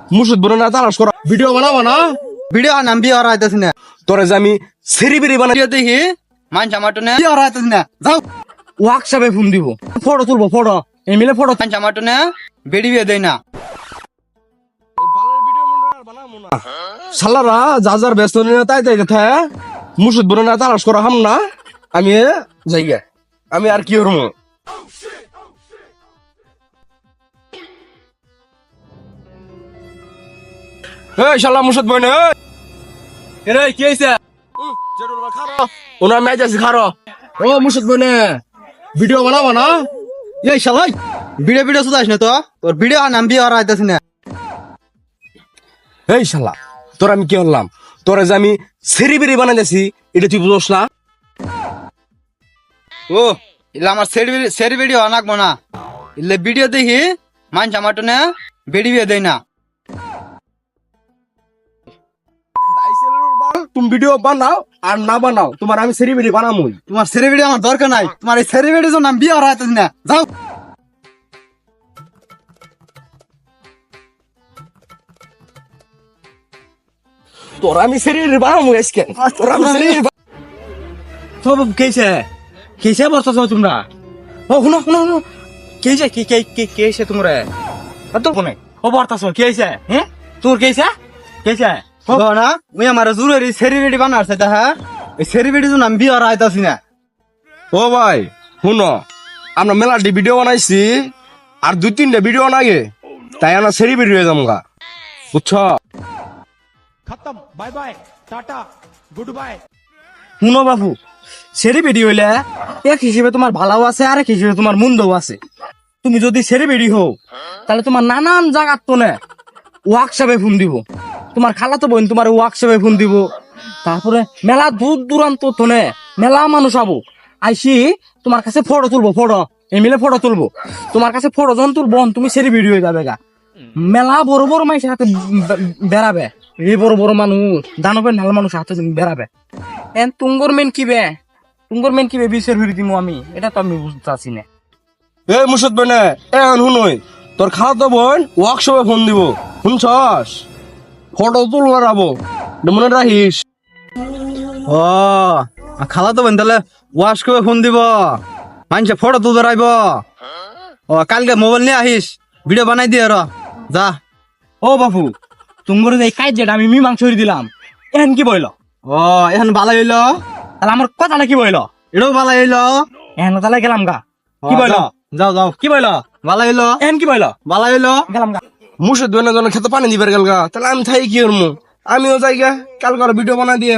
মুর্শিদ বলে না তালাশ করা ভিডিও বানাবো না ভিডিও নাম বিয়ে আর আইতাছি না তোরে যে আমি সেরি বেরি বানাই ভিডিও দেখি মান জামাটো না বিয়ে আর আইতাছি না যাও ওয়ার্কশপে ফোন দিব ফটো তুলবো ফটো এই মিলে ফটো মান জামাটো না বেডি বিয়ে দেই না শালারা যা যার ব্যস্ত নিয়ে তাই তাই কথা মুর্শিদ বলে না তালাশ করা হাম না আমি যাইগা আমি আর কি করবো এই শালা মুর্শিদ বনে এরে কি হইছে ওনার ম্যাচ আছে খারো ও মুর্শিদ বনে ভিডিও বানাবো না এই শালাই ভিডিও শুধাইস না তো তোর ভিডিও নাম বিয়ে আর আইতাছি না এই শালা তোর আমি কি করলাম তোরে যে আমি সেরি বেরি বানাই দিছি এটা তুই বুঝোস না ও ইলা আমার সেরি ভিডিও আনাকবো না ইলে ভিডিও দেখি মান জামাটো না বেডি বিয়ে দেই না তুমি ভিডিও বানাও আর না বানাও তোমার আমি সেরি বেরি বানামুই তোমার সেরি ভিডিও আমার দরকার নাই তোমার এই সেরি ভিডিও নাম বিয়ে আর আইতাছি না যাও তোর আমি সেরি বেরি বানামুই আজকে তোর আমি সেরি বেরি সব কেছে কেছে বসছ তোমরা ও শুনো শুনো শুনো কেছে কেছে তোমরা তো কোনে ও বর্তাছ কেছে হ্যাঁ তোর কেছে কেছে না ওই আমার জুরের সেরি ভিডিও বানাচ্ছে তা হ্যাঁ এই সেরি ভিডিও নাম বিয়ে আর আইতাছি না ও ভাই শুনো আমরা মেলাটি ভিডিও বানাইছি আর 2-3টা ভিডিও নাগে তাই আমরা সেরি বেরি হয়ে যাবো গা বুঝছো খতম bye bye tata good bye শুনো বাবু সেরি বেডি হইলে এক হিসেবে তোমার ভালো আছে আর এক হিসেবে তোমার মন্দও আছে তুমি যদি সেরি বেডি হও তাহলে তোমার নানান জায়গার তো নে ওয়ার্কশপে ফোন দিব তোমার খালাতো বোন তোমার ওয়ার্কশপে ফোন দিব তারপরে মেলা দূর দূরান্ত তো নে মেলা মানুষ আবো আইসি তোমার কাছে ফটো তুলবো ফটো এমিলে ফটো তুলবো তোমার কাছে ফটো যখন তুলবো তুমি সেরি বেডি হয়ে যাবে গা মেলা বড় বড় মানুষের হাতে বেড়াবে এই বড় বড় মানুষ দানবের নাল মানুষ হাতে বেড়াবে এন তুঙ্গর মেন কিবে বিশের হইরি দিমু আমি এটা তো আমি বুঝতে পারছি না এই মুর্শিদ বনে এখন শুনই তোর খালাতো বোন ওয়ার্কশপে ফোন দিব শুনছস ফটো তুলবার আবো মনে রাখিস ও খালা তো বোন তাহলে ওয়াশ করে ফোন দিব মানুষে ফটো তুলতে রাইব ও কালকে মোবাইল নিয়ে আহিস ভিডিও বানাই দিয়ে র যা ও বাবু তুঙ্গর এই কাজ যেটা আমি মীমাংস হইরি দিলাম এখন কি বইল ও এখন ভালো হইল তাহলে আমার কথাটা কি বইল এটাও ভালো হইল এখন তাহলে গেলাম গা কি বইল যাও যাও কি বইল ভালো হইল এখন কি বইল ভালো হইল গেলাম গা মুর্শিদ বনে জন খেতে পানি দিবার গেল গা তাহলে আমি থাই কি করবো আমিও যাই গা কালকে ভিডিও বানাই দিয়ে